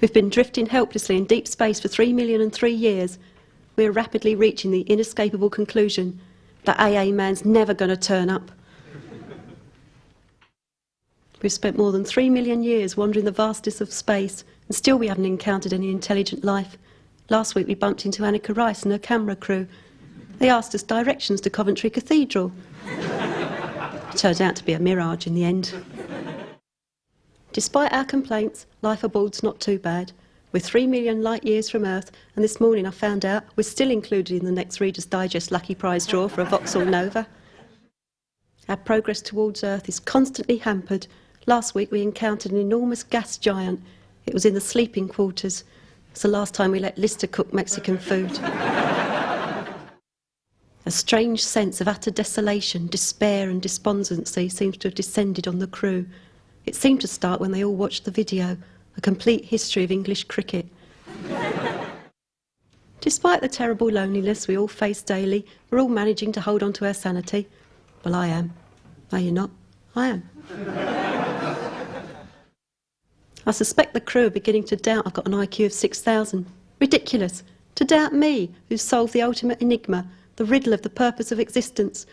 We've been drifting helplessly in deep space for 3,003 years. We're rapidly reaching the inescapable conclusion that AA man's never going to turn up. We've spent more than 3 million years wandering the vastness of space, and still we haven't encountered any intelligent life. Last week we bumped into Annika Rice and her camera crew. They asked us directions to Coventry Cathedral. It turned out to be a mirage in the end. Despite our complaints, life aboard's not too bad. We're 3 million light years from Earth, and this morning I found out we're still included in the next Reader's Digest Lucky Prize draw for a Vauxhall Nova. Our progress towards Earth is constantly hampered. Last week we encountered an enormous gas giant. It was in the sleeping quarters. It's the last time we let Lister cook Mexican food. A strange sense of utter desolation, despair and despondency seems to have descended on the crew. It seemed to start when they all watched the video, a complete history of English cricket. Despite the terrible loneliness we all face daily, we're all managing to hold on to our sanity. Well, I am. No, you're not. I am. I suspect the crew are beginning to doubt I've got an IQ of 6,000. Ridiculous. To doubt me, who's solved the ultimate enigma, the riddle of the purpose of existence.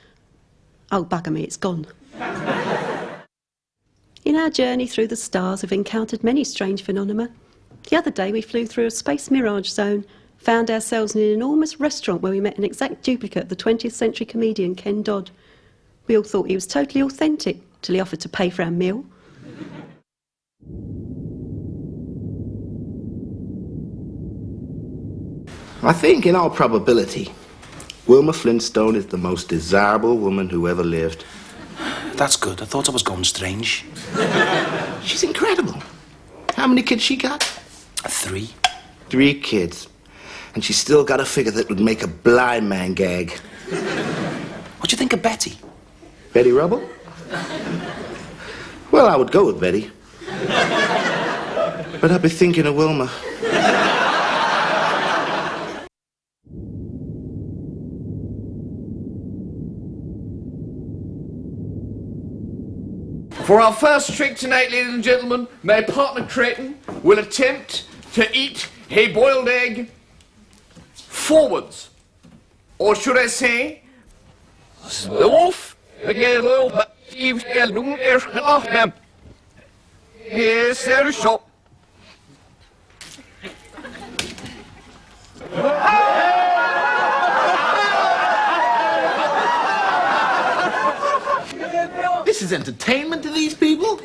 Oh, bugger me, it's gone. In our journey through the stars, we've encountered many strange phenomena. The other day we flew through a space mirage zone, found ourselves in an enormous restaurant where we met an exact duplicate of the 20th century comedian Ken Dodd. We all thought he was totally authentic, till he offered to pay for our meal. I think, in all probability, Wilma Flintstone is the most desirable woman who ever lived. That's good. I thought I was going strange. She's incredible. How many kids she got? 3. 3 kids. And she's still got a figure that would make a blind man gag. What do you think of Betty? Betty Rubble? Well, I would go with Betty. But I'd be thinking of Wilma. For our first trick tonight, ladies and gentlemen, my partner Creighton will attempt to eat a boiled egg forwards. Or should I say, wolf? Yes, sir, so. This is entertainment to these people?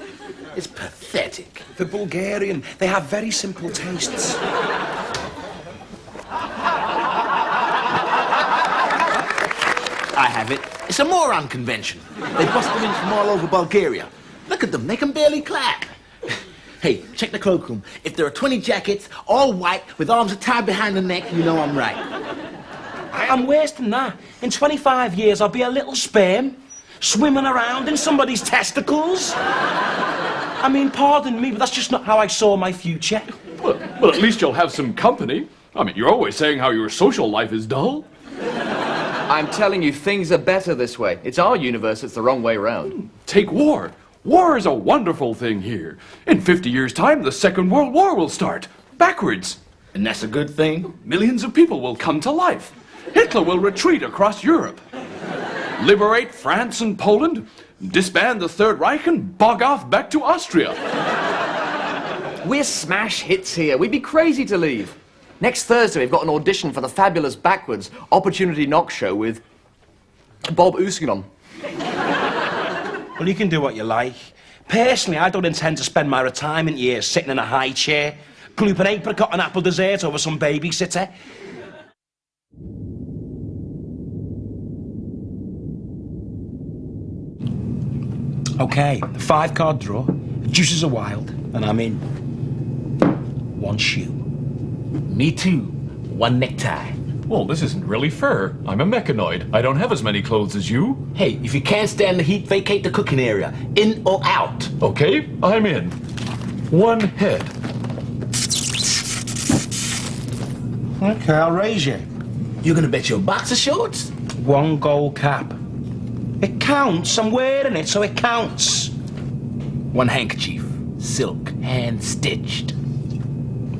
It's pathetic. The Bulgarian, they have very simple tastes. I have it. It's a moron convention. They bust them in from all over Bulgaria. Look at them, they can barely clap. Hey, check the cloakroom. If there are 20 jackets, all white, with arms tied behind the neck, you know I'm right. I'm worse than that. In 25 years, I'll be a little sperm, swimming around in somebody's testicles. I mean, pardon me, but that's just not how I saw my future. Well, at least you'll have some company. I mean, you're always saying how your social life is dull. I'm telling you, things are better this way. It's our universe, it's the wrong way round. Take war. War is a wonderful thing here. In 50 years' time, the Second World War will start. Backwards. And that's a good thing? Millions of people will come to life. Hitler will retreat across Europe. Liberate France and Poland, disband the Third Reich, and bog off back to Austria. We're smash hits here. We'd be crazy to leave. Next Thursday, we've got an audition for the fabulous Backwards Opportunity Knock show with Bob Usinon. Well, you can do what you like. Personally, I don't intend to spend my retirement years sitting in a high chair, glooping apricot and apple dessert over some babysitter. Okay, 5-card draw, juices are wild, and I'm in. 1 shoe. Me too. 1 necktie. Well, this isn't really fair. I'm a mechanoid. I don't have as many clothes as you. Hey, if you can't stand the heat, vacate the cooking area. In or out? Okay, I'm in. 1 head. Okay, I'll raise you. You're gonna bet your boxer shorts? 1 gold cap. It counts. I'm wearing it, so it counts. 1 handkerchief. Silk, hand-stitched.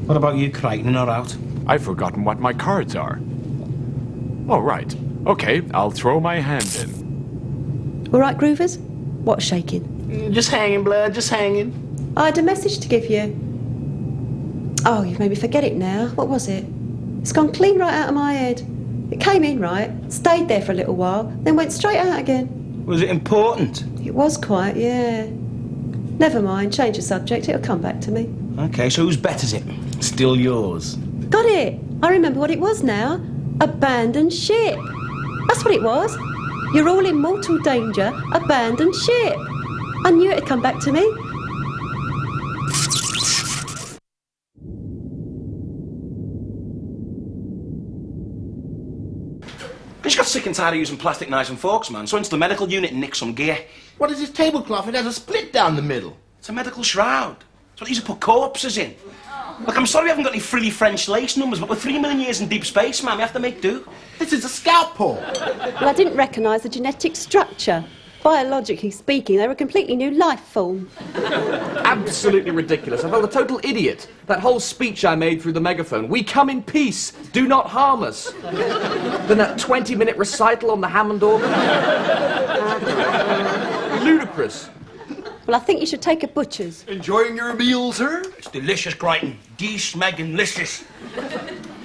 What about you, Crichton? Not out? I've forgotten what my cards are. Oh, right. Okay, I'll throw my hand in. All right, Groovers? What's shaking? Just hanging, blood, just hanging. I had a message to give you. Oh, you've made me forget it now. What was it? It's gone clean right out of my head. It came in right, stayed there for a little while, then went straight out again. Was it important? It was quite, yeah. Never mind, change the subject, it'll come back to me. Okay, so whose bet is it? Still yours. Got it! I remember what it was now. Abandoned ship. That's what it was. You're all in mortal danger. Abandoned ship. I knew it'd come back to me. I just got sick and tired of using plastic knives and forks, man, so into the medical unit and nicked some gear. What is this tablecloth? It has a split down the middle. It's a medical shroud. It's what they used to put corpses in. Look, I'm sorry we haven't got any frilly French lace numbers, but we're 3 million years in deep space, man. We have to make do. This is a scalp pull. Well, I didn't recognise the genetic structure. Biologically speaking, they were a completely new life form. Absolutely ridiculous. I felt a total idiot. That whole speech I made through the megaphone. We come in peace. Do not harm us. Then that 20-minute recital on the Hammond organ. Ludicrous. Well, I think you should take a butcher's. Enjoying your meal, sir? It's delicious, Crichton. De-smeggen-licious.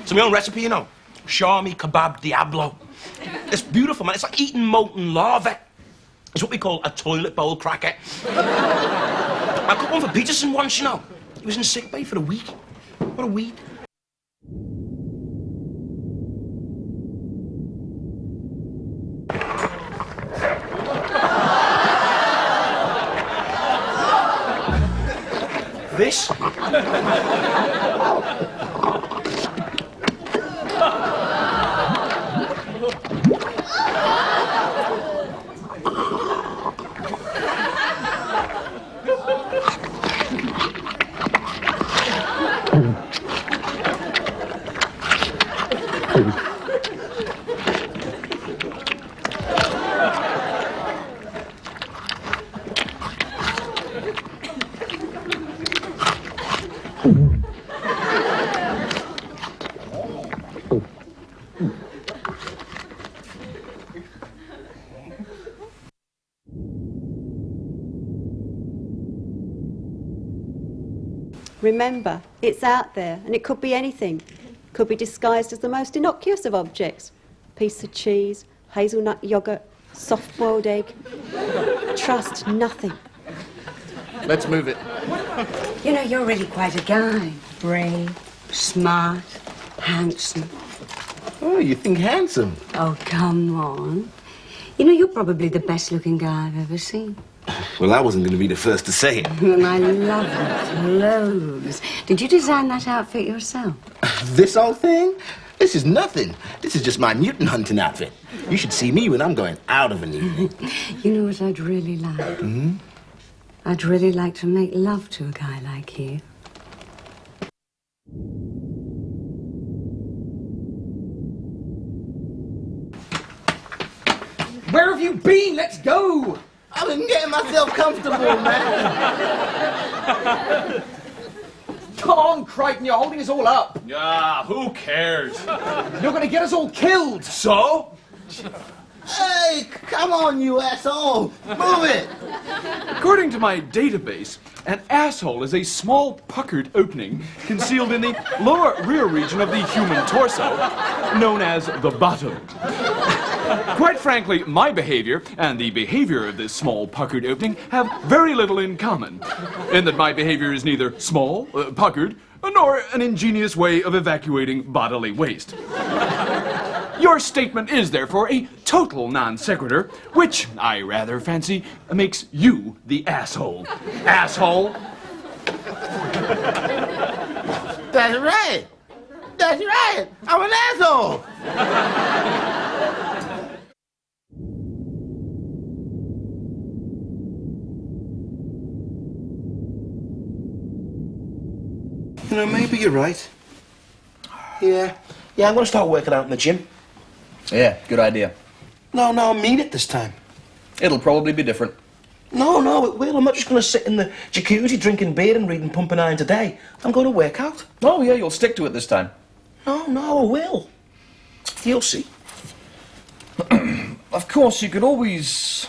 It's my own recipe, you know. Shami kebab diablo. It's beautiful, man. It's like eating molten lava. It's what we call a toilet bowl cracker. I cooked one for Peterson once, you know. He was in sick bay for a week. What a week. This? Remember, it's out there, and it could be anything. Could be disguised as the most innocuous of objects. Piece of cheese, hazelnut yoghurt, soft-boiled egg. Trust nothing. Let's move it. You know, you're really quite a guy. Brave, smart, handsome. Oh, you think handsome? Oh, come on. You know, you're probably the best-looking guy I've ever seen. Well, I wasn't going to be the first to say it. And I love your clothes. Did you design that outfit yourself? This old thing? This is nothing. This is just my mutant hunting outfit. You should see me when I'm going out of an evening. You know what I'd really like? Mm-hmm. I'd really like to make love to a guy like you. Where have you been? Let's go! I've been getting myself comfortable, man. Come on, Crichton, you're holding us all up. Ah, who cares? You're going to get us all killed. So? Hey, come on, you asshole. Move it. According to my database, an asshole is a small puckered opening concealed in the lower rear region of the human torso, known as the bottom. Quite frankly, my behavior and the behavior of this small puckered opening have very little in common, in that my behavior is neither small, puckered, nor an ingenious way of evacuating bodily waste. Your statement is, therefore, a total non sequitur, which, I rather fancy, makes you the asshole. Asshole! That's right. That's right. I'm an asshole. You know, maybe you're right. Yeah, I'm going to start working out in the gym. Yeah, good idea. No, I mean it this time. It'll probably be different. No, it will. I'm not just going to sit in the jacuzzi drinking beer and reading Pumping Iron today. I'm going to work out. Oh, yeah, you'll stick to it this time. No, I will. You'll see. Of course, you could always...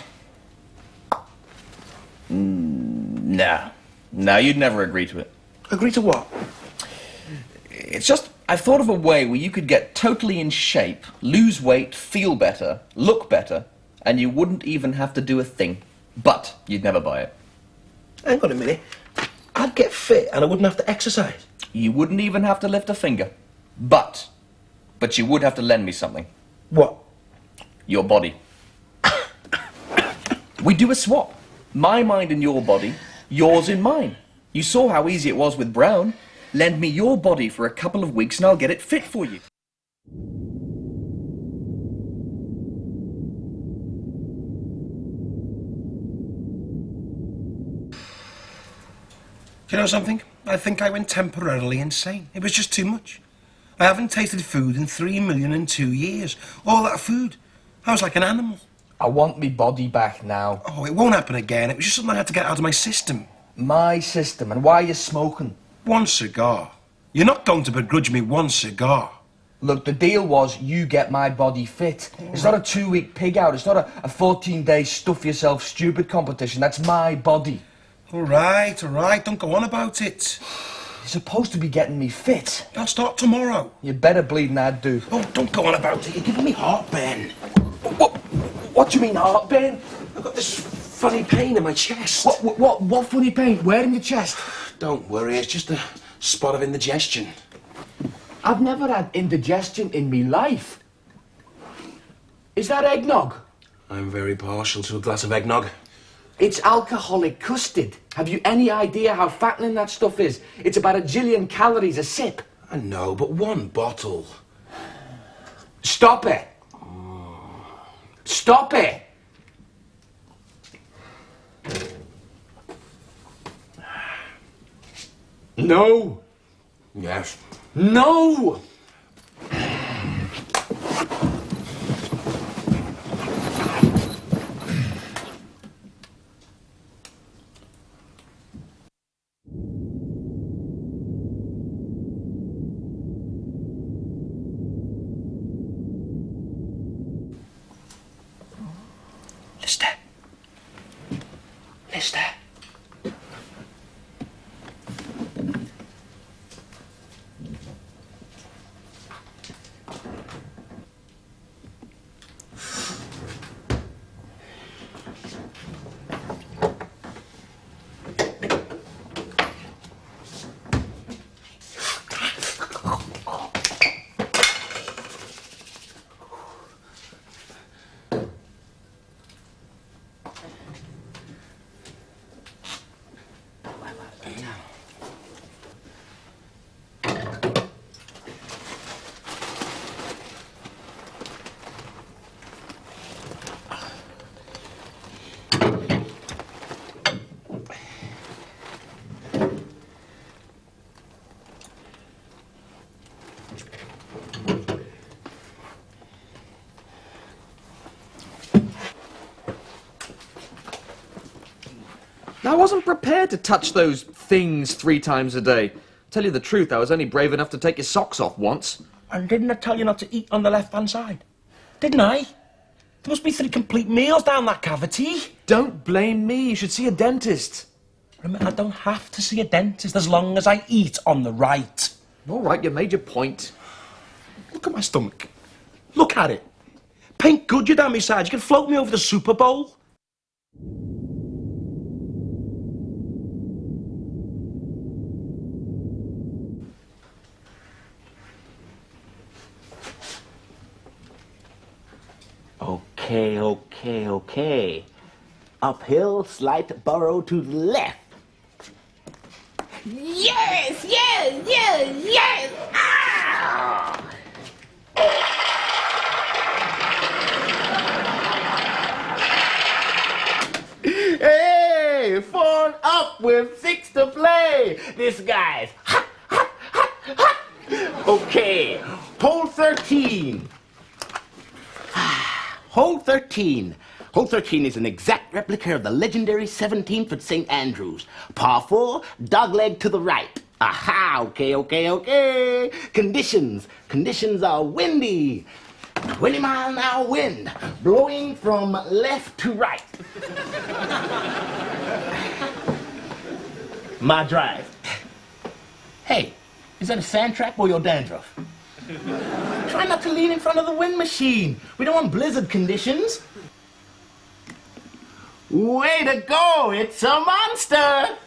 No, you'd never agree to it. Agree to what? It's just, I've thought of a way where you could get totally in shape, lose weight, feel better, look better, and you wouldn't even have to do a thing. But you'd never buy it. Hang on a minute. I'd get fit and I wouldn't have to exercise. You wouldn't even have to lift a finger. But you would have to lend me something. What? Your body. We do a swap. My mind in your body, yours in mine. You saw how easy it was with Brown. Lend me your body for a couple of weeks and I'll get it fit for you. Do you know something? I think I went temporarily insane. It was just too much. I haven't tasted food in 3,000,002 years. All that food. I was like an animal. I want me body back now. Oh, it won't happen again. It was just something I had to get out of my system. My system, and why are you smoking? One cigar. You're not going to begrudge me one cigar. Look, the deal was you get my body fit. It's not a 2-week pig out. It's not a 14-day stuff yourself stupid competition. That's my body. All right. Don't go on about it. You're supposed to be getting me fit. I'll start tomorrow. You better bleeding that do. Oh, don't go on about it. You're giving me heartburn. What do you mean, heartburn? I've got this funny pain in my chest. What funny pain? Where in your chest? Don't worry, it's just a spot of indigestion. I've never had indigestion in me life. Is that eggnog? I'm very partial to a glass of eggnog. It's alcoholic custard. Have you any idea how fattening that stuff is? It's about 1 jillion calories a sip. I know, but one bottle. Stop it. Stop it. No. Yes. No. Lister. I wasn't prepared to touch those things 3 times a day. Tell you the truth, I was only brave enough to take your socks off once. And didn't I tell you not to eat on the left-hand side? Didn't I? There must be 3 complete meals down that cavity. Don't blame me, you should see a dentist. Remember, I don't have to see a dentist as long as I eat on the right. All right, you made your point. Look at my stomach. Look at it. Paint good, you down my side. You can float me over the Super Bowl. Okay. Uphill, slight burrow to the left. Yes! Ah! Hey! 4 up with 6 to play! This guy's hot. Okay, pole 13. Hole 13. Hole 13 is an exact replica of the legendary 17th at St. Andrews. Par 4, dogleg to the right. Aha, okay. Conditions. Conditions are windy. 20-mile-an-hour wind, blowing from left to right. My drive. Hey, is that a sand trap or your dandruff? Try not to lean in front of the wind machine. We don't want blizzard conditions. Way to go! It's a monster!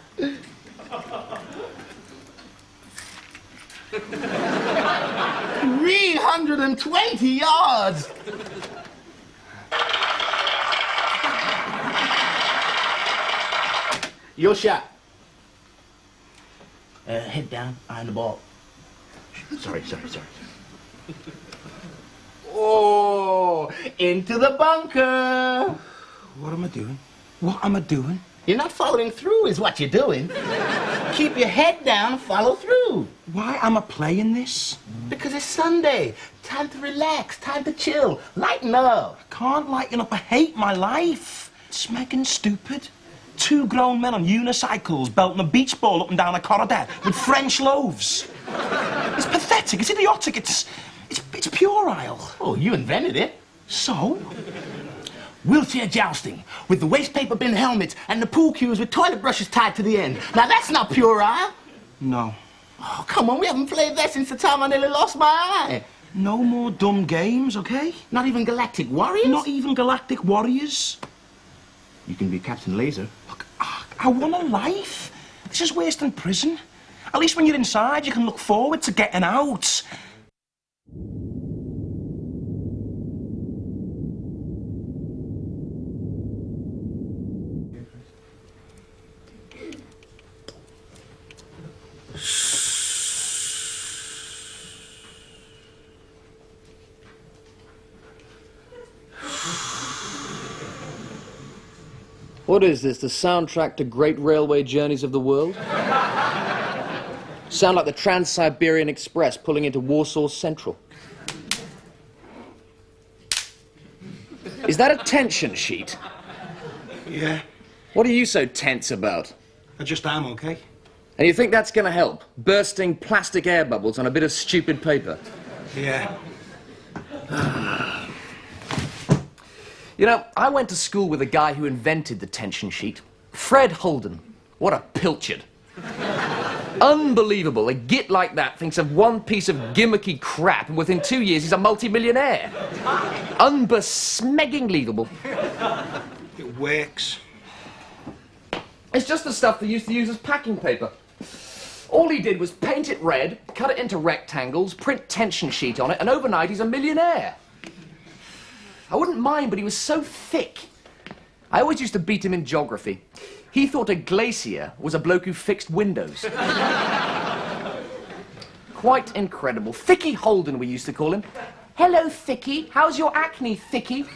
320 yards! Your shot. Head down, behind the ball. Sorry. Oh, into the bunker. What am I doing? What am I doing? You're not following through is what you're doing. Keep your head down, follow through. Why am I playing this? Because it's Sunday. Time to relax, time to chill, lighten up. I can't lighten up. I hate my life. It's smegging stupid. 2 grown men on unicycles belting a beach ball up and down a corridor with French loaves. It's pathetic, it's idiotic, it's puerile. Oh, you invented it. So? Wheelchair jousting with the waste paper bin helmets and the pool cues with toilet brushes tied to the end. Now that's not puerile. No. Oh, come on, we haven't played that since the time I nearly lost my eye. No more dumb games, okay? Not even Galactic Warriors? Not even Galactic Warriors. You can be Captain Laser. Look, I want a life. This is worse than prison. At least when you're inside, you can look forward to getting out. What is this, the soundtrack to great railway journeys of the world? Sound like the Trans-Siberian Express pulling into Warsaw Central. Is that a tension sheet? Yeah, What are you so tense about? I just am, okay? And you think that's going to help? Bursting plastic air bubbles on a bit of stupid paper? Yeah. You know, I went to school with a guy who invented the tension sheet. Fred Holden. What a pilchard. Unbelievable. A git like that thinks of one piece of gimmicky crap and within 2 years he's a multi-millionaire. Unbesmeggingleevable. It works. It's just the stuff they used to use as packing paper. All he did was paint it red, cut it into rectangles, print tension sheet on it, and overnight he's a millionaire. I wouldn't mind, but he was so thick. I always used to beat him in geography. He thought a glacier was a bloke who fixed windows. Quite incredible. Thicky Holden, we used to call him. Hello, Thicky. How's your acne, Thicky?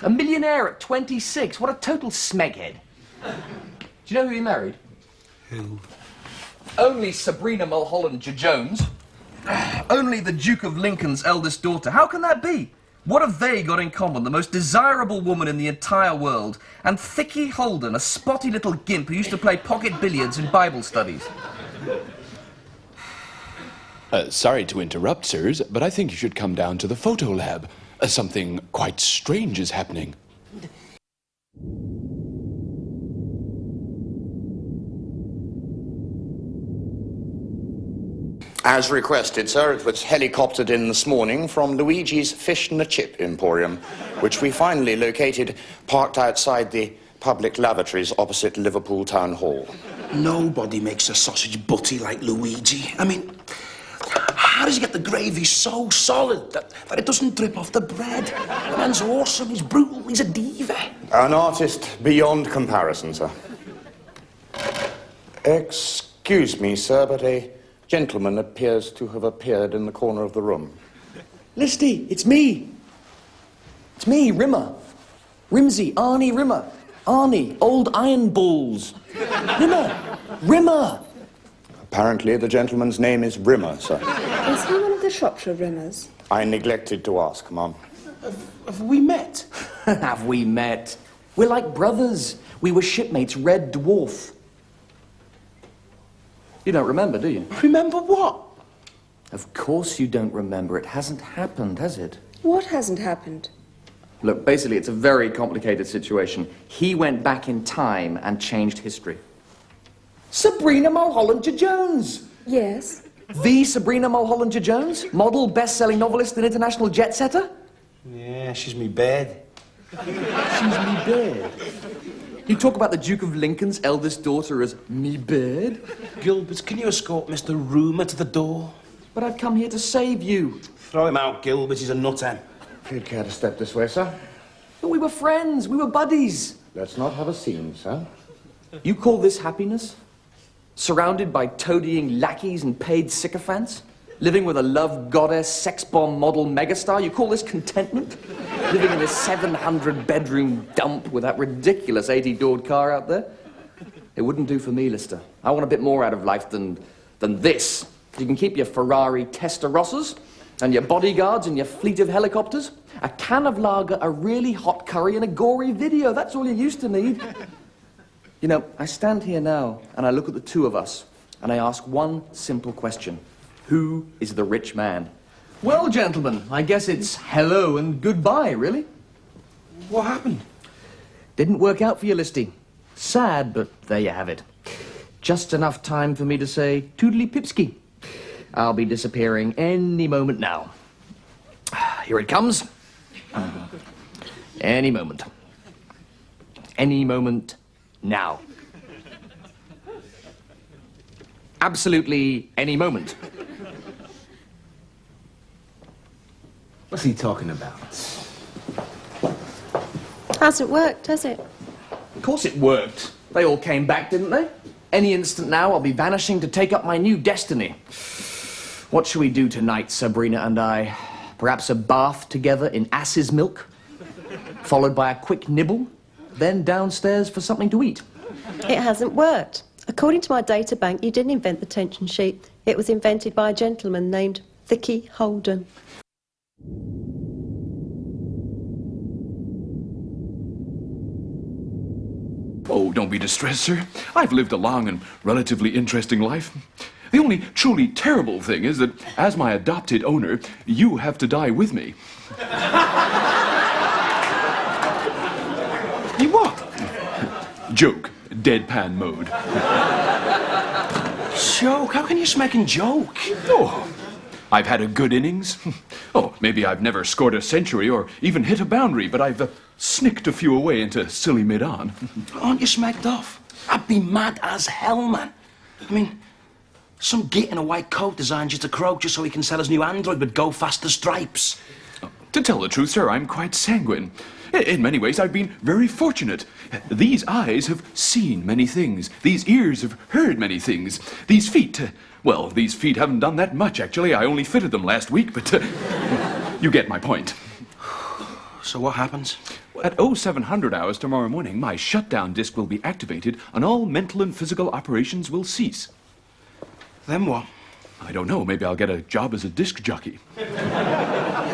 A millionaire at 26. What a total smeghead. Do you know who he married? Who? Only Sabrina Mulholland-Jones. Only the Duke of Lincoln's eldest daughter. How can that be? What have they got in common? The most desirable woman in the entire world. And Thicky Holden, a spotty little gimp who used to play pocket billiards in Bible studies. Sorry to interrupt, sirs, but I think you should come down to the photo lab. Something quite strange is happening. As requested, sir, it was helicoptered in this morning from Luigi's Fish and a Chip Emporium, which we finally located parked outside the public lavatories opposite Liverpool Town Hall. Nobody makes a sausage butty like Luigi. I mean, how does he get the gravy so solid that it doesn't drip off the bread? The man's awesome, he's brutal, he's a diva. An artist beyond comparison, sir. Excuse me, sir, but a gentleman appears to have appeared in the corner of the room. Listy, it's me. It's me, Rimmer. Rimsey, Arnie Rimmer. Arnie, old iron balls. Rimmer. Apparently, the gentleman's name is Rimmer, sir. Is he one of the Shropshire Rimmers? I neglected to ask, Mum. Have we met? Have we met? We're like brothers. We were shipmates, Red Dwarf. You don't remember, do you? Remember what? Of course you don't remember. It hasn't happened, has it? What hasn't happened? Look, basically, it's a very complicated situation. He went back in time and changed history. Sabrina Mulholland-Jones! Yes. The Sabrina Mulholland-Jones? Model, best-selling novelist, and international jet-setter? Yeah, she's me bed. She's me bed. You talk about the Duke of Lincoln's eldest daughter as me bed? Gilbert, can you escort Mr. Rumour to the door? But I've come here to save you. Throw him out, Gilbert. He's a nuthead. If you'd care to step this way, sir. But we were friends. We were buddies. Let's not have a scene, sir. You call this happiness? Surrounded by toadying lackeys and paid sycophants? Living with a love goddess, sex bomb model megastar? You call this contentment? Living in a 700-bedroom dump with that ridiculous 80-doored car out there? It wouldn't do for me, Lister. I want a bit more out of life than this. You can keep your Ferrari Testarossas and your bodyguards and your fleet of helicopters. A can of lager, a really hot curry, and a gory video. That's all you used to need. You know, I stand here now, and I look at the two of us, and I ask one simple question. Who is the rich man? Well, gentlemen, I guess it's hello and goodbye, really. What happened? Didn't work out for you, Listy. Sad, but there you have it. Just enough time for me to say toodly pipsky. I'll be disappearing any moment now. Here it comes. Any moment. Any moment now. Absolutely any moment. What's he talking about? Hasn't worked, has it? Of course it worked. They all came back, didn't they? Any instant now, I'll be vanishing to take up my new destiny. What shall we do tonight, Sabrina and I? Perhaps a bath together in ass's milk? Followed by a quick nibble? Then downstairs for something to eat? It hasn't worked. According to my data bank, you didn't invent the tension sheet. It was invented by a gentleman named Vicky Holden. Oh, don't be distressed, sir. I've lived a long and relatively interesting life. The only truly terrible thing is that, as my adopted owner, you have to die with me. You what? Joke. Deadpan mode. Joke? How can you smack and joke? Oh, I've had a good innings. Oh, maybe I've never scored a century or even hit a boundary, but I've snicked a few away into silly mid-on. Aren't you smacked off? I'd be mad as hell, man. I mean, some git in a white coat designed just to croak just so he can sell his new Android with Go Faster stripes. To tell the truth, sir, I'm quite sanguine. In many ways, I've been very fortunate. These eyes have seen many things. These ears have heard many things. These feet, well, these feet haven't done that much, actually. I only fitted them last week, but you get my point. So what happens? At 0700 hours tomorrow morning, my shutdown disk will be activated and all mental and physical operations will cease. Then what? I don't know. Maybe I'll get a job as a disc jockey.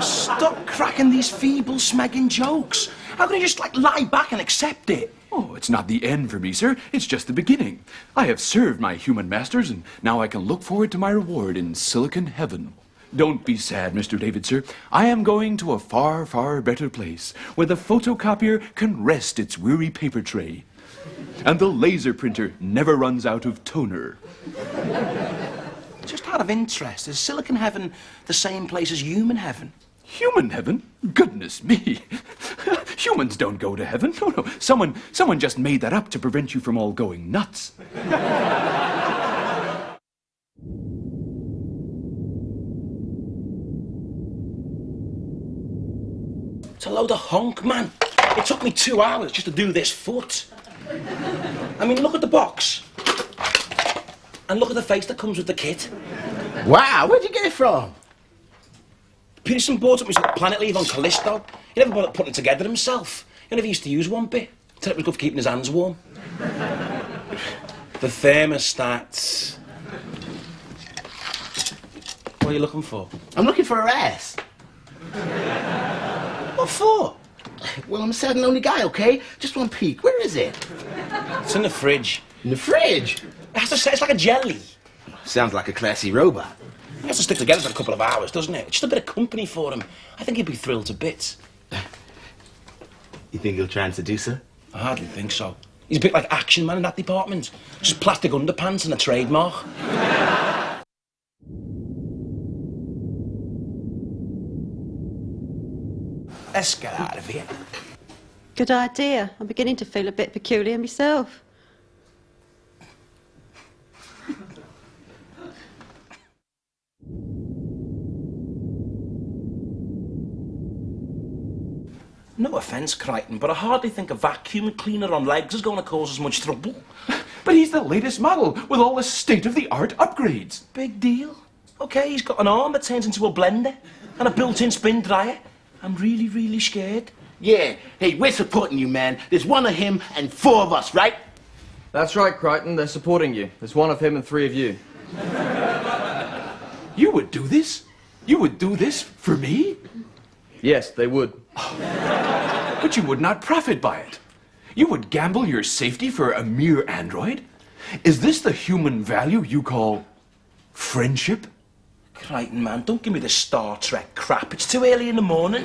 Stop cracking these feeble, smagging jokes. How can you just, lie back and accept it? Oh, it's not the end for me, sir. It's just the beginning. I have served my human masters, and now I can look forward to my reward in Silicon Heaven. Don't be sad, Mr. David, sir. I am going to a far, far better place, where the photocopier can rest its weary paper tray, and the laser printer never runs out of toner. Just out of interest, is Silicon Heaven the same place as human heaven? Human heaven? Goodness me. Humans don't go to heaven. No. Someone just made that up to prevent you from all going nuts. It's a load of honk, man. It took me 2 hours just to do this foot. I mean, look at the box. And look at the face that comes with the kit. Wow, where'd you get it from? Peterson bought it with some Planet Leave on Callisto. He never bothered putting it together himself. He never used to use one bit. Said it was good for keeping his hands warm. The thermostat. What are you looking for? I'm looking for her ass. What for? Well, I'm a sad and lonely guy, okay? Just one peek. Where is it? It's in the fridge. In the fridge? It's like a jelly. Sounds like a classy robot. It has to stick together for a couple of hours, doesn't it? It's just a bit of company for him. I think he'd be thrilled to bits. You think he'll try and seduce her? I hardly think so. He's a bit like Action Man in that department. Just plastic underpants and a trademark. Let's get out of here. Good idea. I'm beginning to feel a bit peculiar myself. No offence, Crichton, but I hardly think a vacuum cleaner on legs is going to cause us much trouble. But he's the latest model with all the state-of-the-art upgrades. Big deal. Okay, he's got an arm that turns into a blender and a built-in spin dryer. I'm really, really scared. Yeah. Hey, we're supporting you, man. There's one of him and 4 of us, right? That's right, Crichton. They're supporting you. There's 1 of him and 3 of you. You would do this? You would do this for me? Yes, they would. But you would not profit by it. You would gamble your safety for a mere android? Is this the human value you call friendship? Crichton, man, don't give me the Star Trek crap. It's too early in the morning.